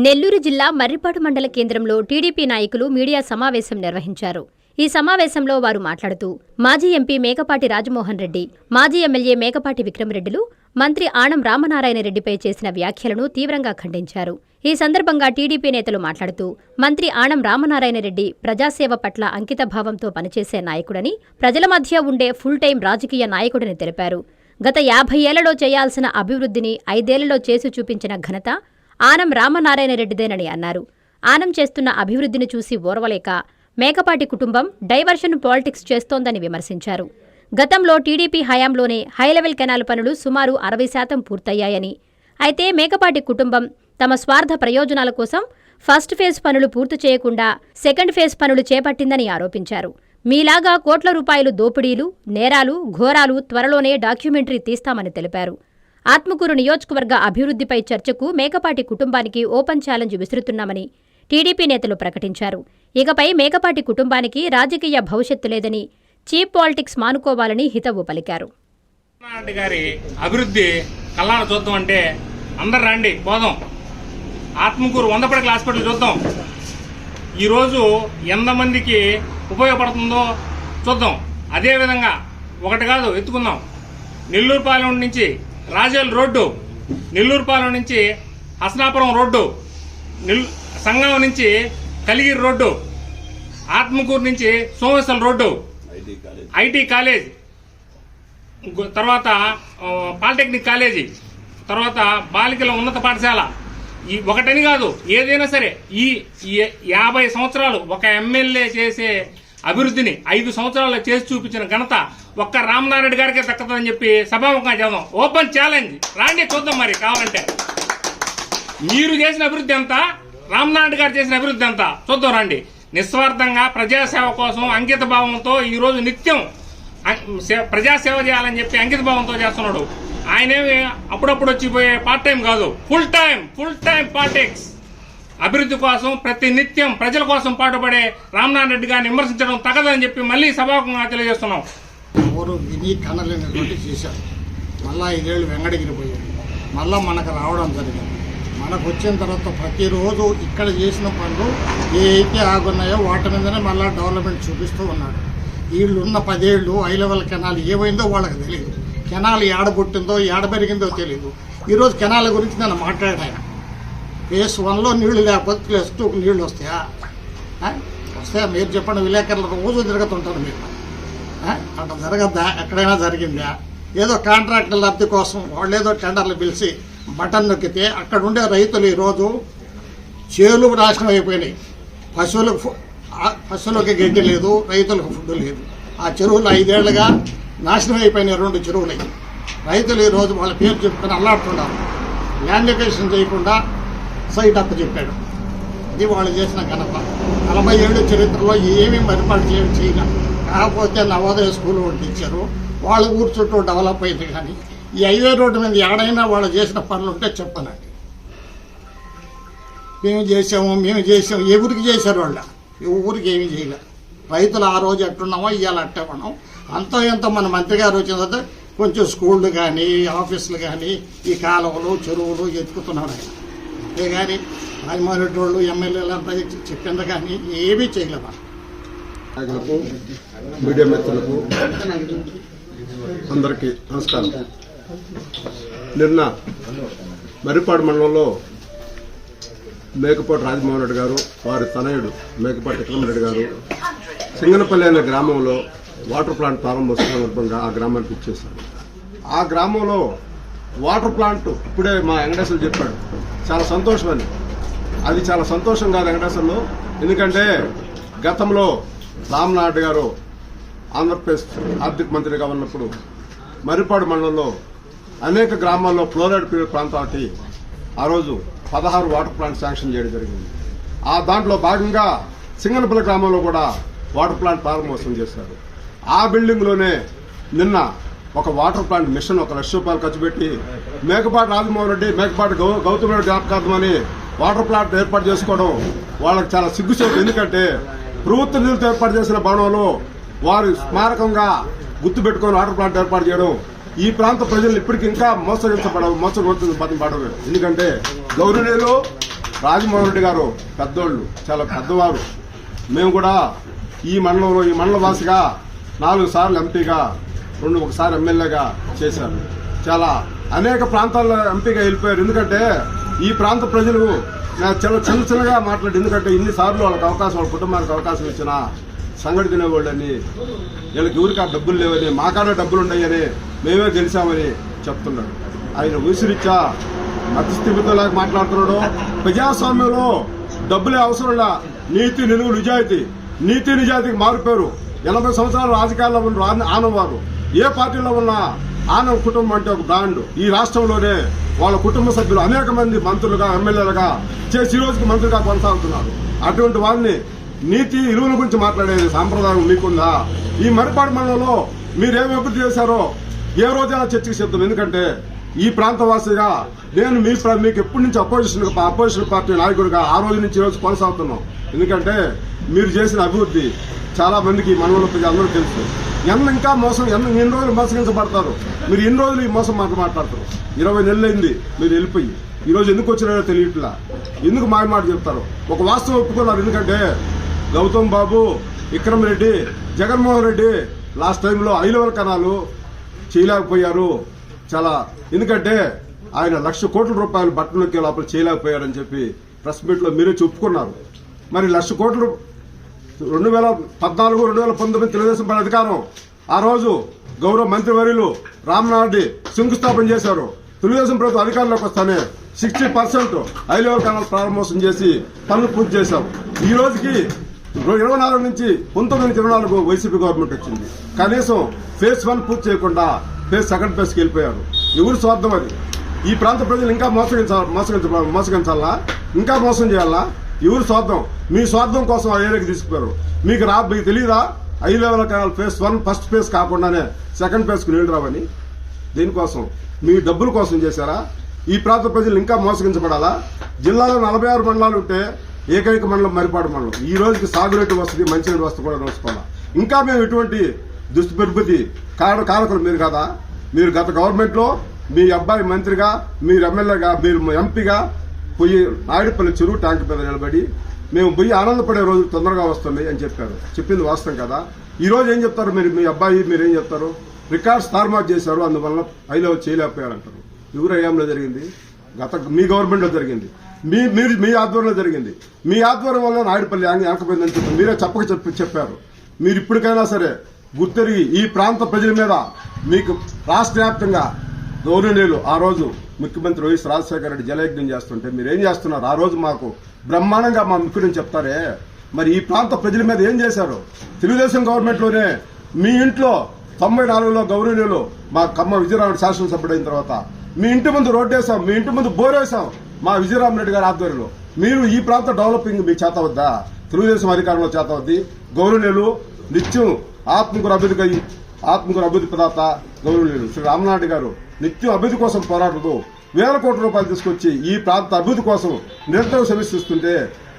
నెల్లూరు జిల్లా మర్రిపాడు మండల కేంద్రంలో టీడీపీ నాయకులు మీడియా సమావేశం నిర్వహించారు. ఈ సమావేశంలో వారు మాట్లాడుతూ మాజీ ఎంపీ మేకపాటి రాజమోహన్ రెడ్డి, మాజీ ఎమ్మెల్యే మేకపాటి విక్రమరెడ్డిలు మంత్రి ఆనం రామనారాయణ రెడ్డిపై చేసిన వ్యాఖ్యలను తీవ్రంగా ఖండించారు. ఈ సందర్భంగా టీడీపీ నేతలు మాట్లాడుతూ మంత్రి ఆనం రామనారాయణ రెడ్డి ప్రజాసేవ పట్ల అంకితభావంతో పనిచేసే నాయకుడని, ప్రజల మధ్య ఉండే ఫుల్ టైం రాజకీయ నాయకుడని తెలిపారు. గత 50 ఏళ్లలో చేయాల్సిన అభివృద్ధిని 5 ఏళ్లలో చేసి చూపించిన ఘనత ఆనం రామనారాయణ రెడ్డిదేనని అన్నారు. ఆనం చేస్తున్న అభివృద్ధిని చూసి ఓర్వలేక మేకపాటి కుటుంబం డైవర్షన్ పాలిటిక్స్ చేస్తోందని విమర్శించారు. గతంలో టీడీపీ హయాంలోనే హైలెవెల్ కెనాల్ పనులు సుమారు 60% పూర్తయ్యాయని, అయితే మేకపాటి కుటుంబం తమ స్వార్థ ప్రయోజనాల కోసం ఫస్ట్ ఫేజ్ పనులు పూర్తి చేయకుండా సెకండ్ ఫేజ్ పనులు చేపట్టిందని ఆరోపించారు. మీలాగా కోట్ల రూపాయలు దోపిడీలు, నేరాలు, ఘోరాలు త్వరలోనే డాక్యుమెంటరీ తీస్తామని తెలిపారు. ఆత్మకూరు నియోజకవర్గ అభివృద్ధిపై చర్చకు మేకపాటి కుటుంబానికి ఓపెన్ ఛాలెంజ్ విసురుతున్నామని టీడీపీ నేతలు ప్రకటించారు. ఇకపై మేకపాటి కుటుంబానికి రాజకీయ భవిష్యత్తు లేదని, చీప్ పాలిటిక్స్ మానుకోవాలని హితవు పలికారు. గారి అభివృద్ధి కళ్ళాన చూద్దాం అంటే అందరు రండి, పోదాం. ఆత్మకూరు 100 పడకల హాస్పిటల్ చూద్దాం. ఈరోజు ఎంతమందికి ఉపయోగపడుతుందో చూద్దాం. అదేవిధంగా ఒకటి కాదు ఎత్తుకుందాం. నెల్లూరుపాలెం నుంచి రాజోల్ రోడ్డు, నెల్లూరుపాలెం నుంచి హసనాపురం రోడ్డు, సంగం నుంచి కలిగిరి రోడ్డు, ఆత్మకూరు నుంచి సోమేశ్వరం రోడ్డు, ఐటీ కాలేజ్, తర్వాత పాలిటెక్నిక్ కాలేజీ, తర్వాత బాలికల ఉన్నత పాఠశాల. ఈ ఒకటని కాదు, ఏదైనా సరే ఈ 50 సంవత్సరాలు ఒక ఎమ్మెల్యే చేసే అభివృద్ధిని 5 సంవత్సరాల్లో చేసి చూపించిన ఘనత ఒక్క రామనారాయణ గారికే దక్కదని చెప్పి సభాముఖంగా చేద్దాం. ఓపెన్ ఛాలెంజ్, రాండి చూద్దాం. మరి కావాలంటే మీరు చేసిన అభివృద్ధి ఎంత, రామనారాయణ గారు చేసిన అభివృద్ధి ఎంత చూద్దాం. రండి. నిస్వార్థంగా ప్రజాసేవ కోసం అంకిత భావంతో ఈరోజు నిత్యం ప్రజాసేవ చేయాలని చెప్పి అంకిత భావంతో చేస్తున్నాడు. ఆయనేమి అప్పుడప్పుడు వచ్చిపోయే పార్ట్ టైం కాదు, ఫుల్ టైం పాలిటిక్స్. అభివృద్ధి కోసం ప్రతి నిత్యం ప్రజల కోసం పాటుపడే రామనారాయణ రెడ్డి గారిని విమర్శించడం తగదని చెప్పి మళ్ళీ సభాముఖంగా తెలియజేస్తున్నాం. ఎవరు విని కనలేనటువంటి చేశారు. మళ్ళా 5 ఏళ్ళు వెంగడగిరిపోయారు. మళ్ళా మనకు రావడం జరిగింది. మనకు వచ్చిన తర్వాత ప్రతిరోజు ఇక్కడ చేసిన పనులు ఏ అయితే ఆగున్నాయో వాటి మీదనే మళ్ళా డెవలప్మెంట్ చూపిస్తూ ఉన్నాడు. వీళ్ళున్న 10 ఏళ్ళు హై లెవెల్ కెనాల్ ఏమైందో వాళ్ళకి తెలియదు. కెనాల్ ఏడబుట్టిందో ఏడబెరిగిందో తెలియదు. ఈరోజు కెనాల్ గురించి నేను మాట్లాడాను. ఫేస్ 1లో నీళ్లు లేకపోతే ఫేస్ 2కు నీళ్లు వస్తాయా? మీరు చెప్పండి. విలేకరులు రోజు తిరుగుతుంటారు. మీరు అట్లా జరగద్దా? ఎక్కడైనా జరిగిందా? ఏదో కాంట్రాక్టర్ లబ్ధి కోసం వాళ్ళు ఏదో టెండర్లు పిలిచి బటన్ నొక్కితే అక్కడ ఉండే రైతులు ఈరోజు చేలు నాశనం అయిపోయినాయి. పశువులకు గడ్డి లేదు, రైతులకు ఫుడ్ లేదు. ఆ చెరువులు 5 ఏళ్లుగా నాశనం అయిపోయినాయి. 2 చెరువులు. రైతులు ఈరోజు వాళ్ళ పేరు చెప్పుకొని అల్లాడుతున్నారు. ల్యాండికేషన్ చేయకుండా సైట్ అప్పు చెప్పాడు. ఇది వాళ్ళు చేసిన ఘనత. 40 ఏళ్ళ చరిత్రలో ఏమీ మరిపాటు చేయగా కాకపోతే నవోదయ స్కూల్ ఒకటి ఇచ్చారు. వాళ్ళ ఊరు చుట్టూ డెవలప్ అయింది. కానీ ఈ హైవే రోడ్డు మీద ఏడైనా వాళ్ళు చేసిన పనులు ఉంటే చెప్పనండి. మేము చేసాము ఎవరికి చేశారు? వాళ్ళ ఊరికి ఏమీ చేయలేదు. రైతులు ఆ రోజు ఎట్టున్నామో ఇవాళ అట్టే ఉన్నాం. అంతో ఎంతో మన మంత్రి గారు వచ్చిన తర్వాత కొంచెం స్కూళ్ళు కానీ ఆఫీసులు కానీ ఈ కాలువలు చెరువులు ఎత్తుకుతున్నారు ఆయన. అంతే కానీ రాజమోహన్ రెడ్డి వాళ్ళు ఎమ్మెల్యేలు అంతా చెప్పింది కానీ ఏమీ చేయలేదు. నాయకులకు, మీడియా మిత్రులకు అందరికీ నమస్కారం. నిన్న మర్రిపాడు మండలంలో మేకపాటి రాజమోహన్ రెడ్డి గారు, వారి తనయుడు మేకపాటి విక్రమరెడ్డి గారు సింగనపల్లి అనే గ్రామంలో వాటర్ ప్లాంట్ ప్రారంభోత్సవం సందర్భంగా ఆ గ్రామానికి ఇచ్చేశారు. ఆ గ్రామంలో వాటర్ ప్లాంట్ ఇప్పుడే మా వెంకటేశ్వరు చెప్పాడు, చాలా సంతోషమని. అది చాలా సంతోషం కాదు వెంకటేశ్వర్లో. ఎందుకంటే గతంలో రామనారాయణ గారు ఆంధ్రప్రదేశ్ ఆర్థిక మంత్రిగా ఉన్నప్పుడు మర్రిపాడు మండలంలో అనేక గ్రామాల్లో ఫ్లోరైడ్ పీరియడ్ ప్రాంతాలకి ఆ రోజు 16 వాటర్ ప్లాంట్ శాంక్షన్ చేయడం జరిగింది. ఆ దాంట్లో భాగంగా సింగనపల్లి గ్రామంలో కూడా వాటర్ ప్లాంట్ ప్రారంభోత్సవం చేశారు. ఆ బిల్డింగ్లోనే నిన్న ఒక వాటర్ ప్లాంట్ మిషన్ 1 లక్ష రూపాయలు ఖర్చు పెట్టి మేకపాటి రాజమోహన్ రెడ్డి, మేకపాటి గౌతమ్ రెడ్డి జ్ఞాపకార్థమని వాటర్ ప్లాంట్ ఏర్పాటు చేసుకోవడం వాళ్ళకి చాలా సిగ్గుచేటు. ఎందుకంటే ప్రభుత్వ నిధులతో ఏర్పాటు చేసిన భవనంలో వారి స్మారకంగా గుర్తు పెట్టుకుని వాటర్ ప్లాంట్ ఏర్పాటు చేయడం ఈ ప్రాంత ప్రజలు ఇప్పటికి ఇంకా మోసపడవు. ఎందుకంటే గౌరవనీయులు రాజమోహన్ రెడ్డి గారు పెద్దోళ్ళు, చాలా పెద్దవారు. మేము కూడా ఈ మండలంలో ఈ మండల వాసిగా 4 సార్లు ఎంపీగా, ఒకసారి ఎమ్మెల్యేగా చేశారు. చాలా అనేక ప్రాంతాల్లో ఎంపీగా వెళ్ళిపోయారు. ఎందుకంటే ఈ ప్రాంత ప్రజలు చాలా చిన్నగా మాట్లాడి, ఎందుకంటే ఇన్నిసార్లు వాళ్ళకి అవకాశం, వాళ్ళ కుటుంబానికి అవకాశం ఇచ్చిన సంగటి తినేవాళ్ళని, వీళ్ళకి ఊరికా డబ్బులు లేవని, మాకాడ డబ్బులు ఉన్నాయని, మేమే గెలిచామని చెప్తున్నారు. ఆయన ఊసిరిచ్చా మధ్యస్థిమితలాగా మాట్లాడుతున్నాడు. ప్రజాస్వామ్యంలో డబ్బులే అవసరంలా, నీతి నిలువు నిజాయితీ, నీతి నిజాయితీకి మారిపోయారు. 80 సంవత్సరాలు రాజకీయాల్లో ఉన్న ఆనవారు, ఏ పార్టీలో ఉన్నా ఆనవ కుటుంబం అంటే ఒక బ్రాండ్. ఈ రాష్ట్రంలోనే వాళ్ళ కుటుంబ సభ్యులు అనేక మంది మంత్రులుగా, ఎమ్మెల్యేలుగా చేసి ఈ రోజుకి మంత్రులుగా కొనసాగుతున్నారు. అటువంటి వారిని నీతి విలువల గురించి మాట్లాడేది సాంప్రదాయం మీకుందా? ఈ మరిపాడు మండలంలో మీరేమి అభివృద్ధి చేశారో ఏ రోజైనా చర్చకి చెప్తాం. ఎందుకంటే ఈ ప్రాంతవాసిగా నేను మీకు ఎప్పటి నుంచి అపోజిషన్ పార్టీ నాయకుడిగా ఆ రోజు నుంచి ఈ రోజు కొనసాగుతున్నాం. ఎందుకంటే మీరు చేసిన అభివృద్ధి చాలా మందికి మండలంలో అందరూ తెలుసు. ఇంకా మోసం, ఎన్ని రోజులు మోసగించబడతారు మీరు? ఎన్ని రోజులు ఈ మోసం మాట్లాడతారు? 20 నెలలు అయింది మీరు వెళ్ళిపోయి. ఈ రోజు ఎందుకు వచ్చినారో తెలియట్లా, ఎందుకు మాట చెప్తారు? ఒక వాస్తవం ఒప్పుకున్నారు. ఎందుకంటే గౌతమ్ బాబు, విక్రమ్ రెడ్డి, జగన్మోహన్ రెడ్డి లాస్ట్ టైంలో 5 లెవెల్ కణాలు చేయలేకపోయారు. చాలా ఎందుకంటే ఆయన 1,00,000 కోట్ల రూపాయలు బట్టలకి లోపల చేయలేకపోయారని చెప్పి ప్రెస్ మీట్ లో మీరే చెప్పుకున్నారు. మరి 1,00,000 కోట్లు 2014, 2019 తెలుగుదేశం పార్టీ అధికారం, ఆ రోజు గౌరవ మంత్రివర్యులు రామనారెడ్డి శంకుస్థాపన చేశారు. తెలుగుదేశం ప్రభుత్వం అధికారంలోకి వస్తానే 60% 5 లెవెల్ కెనాల్ ప్రారంభోత్సవం చేసి పనులు పూర్తి చేశాం. ఈ రోజుకి 24 నుంచి 19-24 వైసీపీ గవర్నమెంట్ వచ్చింది. కనీసం ఫేజ్ 1 పూర్తి చేయకుండా సెకండ్ ఫేజ్కి వెళ్ళిపోయారు. ఎవరు స్వార్థం అది? ఈ ప్రాంత ప్రజలు ఇంకా మోసగించాలా? ఇంకా మోసం చేయాలా? ఎవరు స్వార్థం? మీ స్వార్థం కోసం ఆ ఏరియాకి తీసుకుపోయారు. మీకు తెలియదా? 5 level canal phase 1 first phase కాకుండానే సెకండ్ ఫేజ్కి నీళ్లు రావని? దీనికోసం మీ డబ్బుల కోసం చేశారా? ఈ ప్రాంత ప్రజలు ఇంకా మోసగించబడాలా? జిల్లాలో 46 మండలాలు ఉంటే ఏకైక మండలం మరిపాడు మండలం. ఈ రోజుకి సాగునీటి వసతి, మంచినీటి వసతి కూడా నోసుకోవాలా. ఇంకా మేము ఇటువంటి దుష్పరిస్థితి కారకులు మీరు కదా? మీరు గత గవర్నమెంట్ లో మీ అబ్బాయి మంత్రిగా, మీరు ఎమ్మెల్యేగా, మీరు ఎంపీగా పోయి నాయుడుపల్లి చెరువు ట్యాంక్ మీద నిలబడి మేము పోయి ఆనందపడే రోజులు తొందరగా వస్తున్నాయి అని చెప్పారు. చెప్పింది వాస్తవం కదా? ఈ రోజు ఏం చెప్తారు మీరు? మీ అబ్బాయి మీరేం చెప్తారు? రికార్డ్స్ తారుమారు చేశారు, అందువల్ల 5 లెవెల్ చేయలేకపోయారంటారు. ఎవరు అయ్యాంలో జరిగింది? మీ గవర్నమెంట్ లో జరిగింది, మీ ఆధ్వర్యంలో జరిగింది. మీ ఆధ్వర్యం వల్ల నాయుడుపల్లి ఆకపోయిందని చెప్పి మీరే చెప్పారు. మీరు ఇప్పటికైనా సరే గుర్తెరిగి ఈ ప్రాంత ప్రజల మీద మీకు రాష్ట్ర వ్యాప్తంగా గౌరవనీయులు ఆ రోజు ముఖ్యమంత్రి వైఎస్ రాజశేఖర రెడ్డి జలయజ్ఞం చేస్తుంటే మీరేం చేస్తున్నారు? ఆ రోజు మాకు బ్రహ్మాండంగా మా ముఖ్యుడిని చెప్తారే. మరి ఈ ప్రాంత ప్రజల మీద ఏం చేశారు? తెలుగుదేశం గవర్నమెంట్ లోనే మీ ఇంట్లో 94లో గౌరవనీయులు మా కమ్మ విజయరామరెడ్డి శాసనసభ్యుడు అయిన తర్వాత మీ ఇంటి ముందు రోడ్డు వేసాం, మీ ఇంటి ముందు బోరేసాం మా విజయరామరెడ్డి గారి ఆధ్వర్యంలో. మీరు ఈ ప్రాంత డెవలపింగ్ మీకు చేత వద్దా? తెలుగుదేశం అధికారంలో చేత వద్ది. గౌరవనీయులు నిత్యం ఆత్మకూరు అభివృద్ధి ప్రదాత గౌరవనీయులు శ్రీ రామనాయుడు గారు నిత్యం అభివృద్ధి కోసం పోరాడుతూ 1,000 కోట్ల రూపాయలు తీసుకొచ్చి ఈ ప్రాంత అభివృద్ధి కోసం నిరంతరం శ్రమిస్తుంటే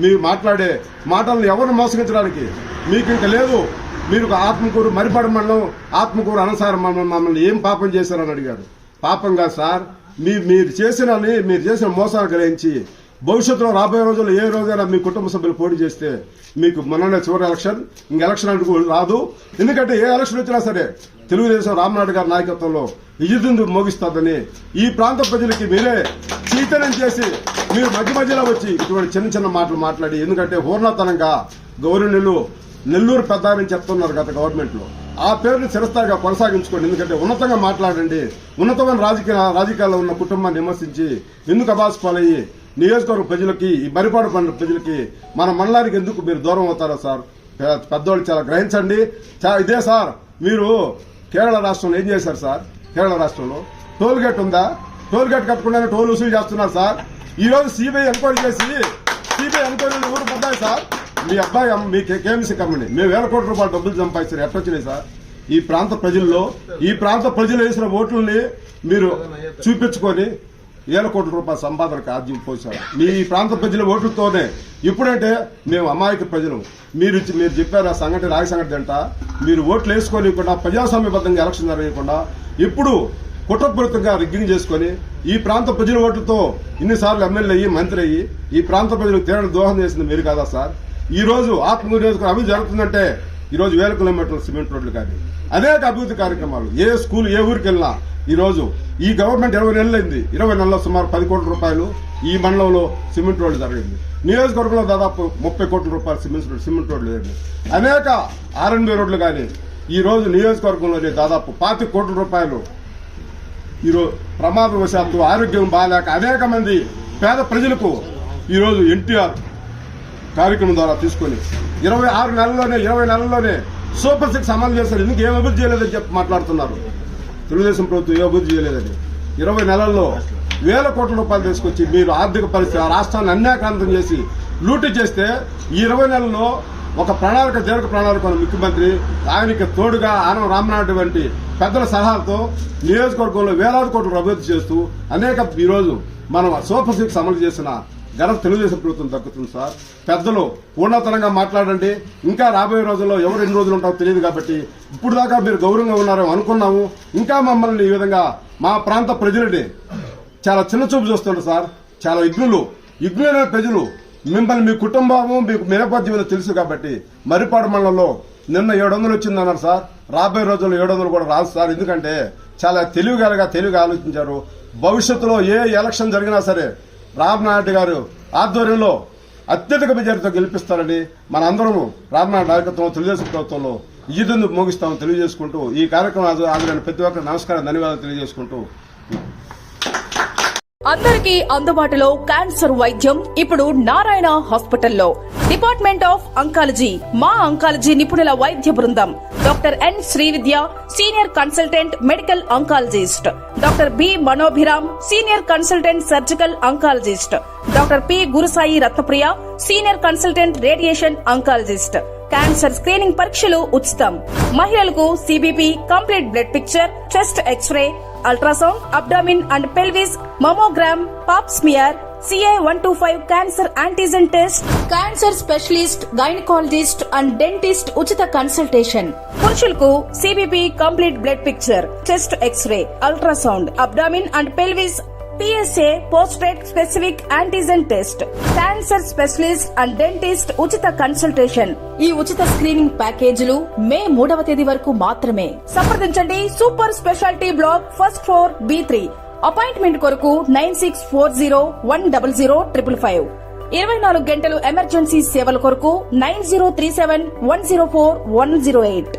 మీరు మాట్లాడే మాటలను ఎవరిని మోసగించడానికి మీకు ఇంకా లేదు. మీరు ఆత్మకూరు మరిపాడు మండలం, ఆత్మకూరు అనసారం మండలం మమ్మల్ని ఏం పాపం చేశారని అడిగారు. పాపంగా సార్ మీరు చేసిన మోసాలు గ్రహించి భవిష్యత్తులో రాబోయే రోజుల్లో ఏ రోజైనా మీ కుటుంబ సభ్యులు పోటీ చేస్తే మీకు మొన్ననే చివరి ఎలక్షన్, ఇంక ఎలక్షన్ అంటూ రాదు. ఎందుకంటే ఏ ఎలక్షన్ వచ్చినా సరే తెలుగుదేశం రామనాయుడు గారి నాయకత్వంలో విజృంభి మోగిస్తుందని ఈ ప్రాంత ప్రజలకి మీరే చైతన్యం చేసి మీరు మధ్యలో వచ్చి ఇటువంటి చిన్న మాటలు మాట్లాడి, ఎందుకంటే హూర్ణతనంగా గౌరవనీయులు నెల్లూరు పెద్ద అని చెప్తున్నారు గత గవర్నమెంట్ లో. ఆ పేరుని చిరస్థాయిగా కొనసాగించుకోండి. ఎందుకంటే ఉన్నతంగా మాట్లాడండి. ఉన్నతమైన రాజకీయాల్లో ఉన్న కుటుంబాన్ని విమర్శించి ఎందుకు అబాస్పాలయ్యి నియోజకవర్గ ప్రజలకి, ఈ మరిపాడు ప్రజలకి, మన మండలానికి ఎందుకు మీరు దూరం అవుతారా సార్? పెద్దవాళ్ళు చాలా గ్రహించండి. ఇదే సార్ మీరు కేరళ రాష్ట్రంలో ఏం చేశారు సార్? కేరళ రాష్ట్రంలో టోల్ గేట్ ఉందా? టోల్ గేట్ కట్టకుండానే టోల్ వసూలు చేస్తున్నారు సార్. ఈ రోజు సిబిఐ ఎంక్వైరీ చేసి ఊరు పడ్డాయి సార్. మీ అబ్బాయి మీ కేఎంసీ కంపెనీ మేము 1,000 కోట్ల రూపాయలు డబ్బులు సంపాదించారు. ఎట్టొచ్చినాయి సార్? ఈ ప్రాంత ప్రజలు వేసిన ఓట్లని మీరు చూపించుకొని 1,000 కోట్ల రూపాయల సంపాదనకు ఆద్యం పోశారు. మీ ప్రాంత ప్రజల ఓట్లతోనే. ఇప్పుడంటే మేము అమాయక ప్రజలు. మీరు చెప్పారు ఆ సంఘటన, రాగి సంఘటన అంట. మీరు ఓట్లు వేసుకోనివ్వకుండా, ప్రజాస్వామ్యబద్ధంగా ఎలక్షన్ జరగకుండా ఇప్పుడు కుట్రపూరితంగా రిగ్గింగ్ చేసుకుని ఈ ప్రాంత ప్రజల ఓట్లతో ఇన్నిసార్లు ఎమ్మెల్యే అయ్యి మంత్రి అయ్యి ఈ ప్రాంత ప్రజలకు తీరని దోహం చేసింది మీరు కాదా సార్? ఈ రోజు ఆత్మకూరు నియోజకవర్గం అభివృద్ధి జరుగుతుందంటే ఈ రోజు 1000 కిలోమీటర్ల సిమెంట్ రోడ్లు కానీ అనేక అభివృద్ధి కార్యక్రమాలు ఏ స్కూల్ ఏ ఊరికి వెళ్ళినా ఈ రోజు ఈ గవర్నమెంట్ 20 నెలలు అయింది. 20 నెలల్లో సుమారు 10 కోట్ల రూపాయలు ఈ మండలంలో సిమెంట్ రోడ్లు జరిగింది. నియోజకవర్గంలో దాదాపు 30 కోట్ల రూపాయలు సిమెంట్ రోడ్లు జరిగింది. అనేక R&B రోడ్లు కానీ ఈ రోజు నియోజకవర్గంలోనే దాదాపు 25 కోట్ల రూపాయలు ఈరోజు ప్రమాదవశాత్తు ఆరోగ్యం బాగాలేక అనేక మంది పేద ప్రజలకు ఈరోజు ఎన్టీఆర్ కార్యక్రమం ద్వారా తీసుకొని 20 నెలల్లోనే సూపర్ 6 అమలు చేశారు. ఎందుకు ఏం అభివృద్ధి చేయలేదని చెప్పి మాట్లాడుతున్నారు. తెలుగుదేశం ప్రభుత్వం ఏ అభివృద్ధి చేయలేదని 20 నెలల్లో 1000 కోట్ల రూపాయలు తీసుకొచ్చి మీరు ఆర్థిక పరిస్థితి ఆ రాష్ట్రాన్ని అన్యాక్రాంతం చేసి లూటీ చేస్తే ఈ 20 నెలల్లో ఒక ప్రణాళిక దీర్ఘ ప్రణాళిక ముఖ్యమంత్రి ఆయనకి తోడుగా ఆనం రామనాయుడు వంటి పెద్దల సలహాలతో నియోజకవర్గంలో వేలాది కోట్లు అభివృద్ధి చేస్తూ అనేక ఈరోజు మనం సూపర్ 6 అమలు చేసిన ఘనత తెలుగుదేశం ప్రభుత్వం దక్కుతుంది సార్. పెద్దలు పూర్ణతరంగా మాట్లాడండి. ఇంకా రాబోయే రోజుల్లో ఎవరు ఎన్ని రోజులు ఉంటారో తెలియదు కాబట్టి ఇప్పుడు దాకా మీరు గౌరవంగా ఉన్నారో అనుకున్నాము. ఇంకా మమ్మల్ని ఈ విధంగా మా ప్రాంత ప్రజలని చాలా చిన్న చూపు చూస్తున్నారు సార్. చాలా ఇగ్నులైన ప్రజలు మిమ్మల్ని మీ కుటుంబము మీకు నేపథ్యం తెలుసు కాబట్టి మరిపాడు మండలంలో నిన్న 700 వచ్చిందన్నారు సార్. రాబోయే రోజుల్లో 700 కూడా రాదు సార్. ఎందుకంటే చాలా తెలివిగా ఆలోచించారు. భవిష్యత్తులో ఏ ఎలక్షన్ జరిగినా సరే రామనాయుడు గారు ఆధ్వర్యంలో అత్యధిక మెజారిటీతో గెలిపిస్తారని మనందరము రామనాయుడు నాయకత్వం తెలుగుదేశం ప్రభుత్వంలో ఈదుందు మోగిస్తామని తెలియజేసుకుంటూ ఈ కార్యక్రమం హాజరైన ప్రతి ఒక్కరు నమస్కారం ధన్యవాదాలు తెలియజేసుకుంటూ అందరికీ అందుబాటులో క్యాన్సర్ వైద్యం ఇప్పుడు నారాయణ హాస్పిటల్లో. డిపార్ట్మెంట్ ఆఫ్ అంకాలజీ మా అంకాలజీ నిపుణుల వైద్య బృందం doctor N Srividya senior consultant medical oncologist, doctor B Manobhiram senior consultant surgical oncologist, doctor P Gurusai Ratnapriya senior consultant radiation oncologist. Cancer screening పరీక్షలు ఉచితం. మహిళలకు CBP, complete blood picture, chest X-ray, ultrasound, abdomen and pelvis, mammogram, pap smear, CA-125 cancer antigen test, cancer specialist, gynaecologist and dentist ఉచిత consultation. పురుషులకు CBP, complete blood picture, chest X-ray, ultrasound, abdomen and pelvis, PSA పోస్ట్రేట్ specific antigen test, cancer specialist and dentist ఉచిత consultation. ఈ ఉచిత screening ప్యాకేజీలు మే 3వ తేదీ వరకు మాత్రమే. సంప్రదించండి super speciality block first floor B3. Appointment కొరకు 9640100555. 24 గంటలు ఎమర్జెన్సీ సేవల కొరకు 9037104108.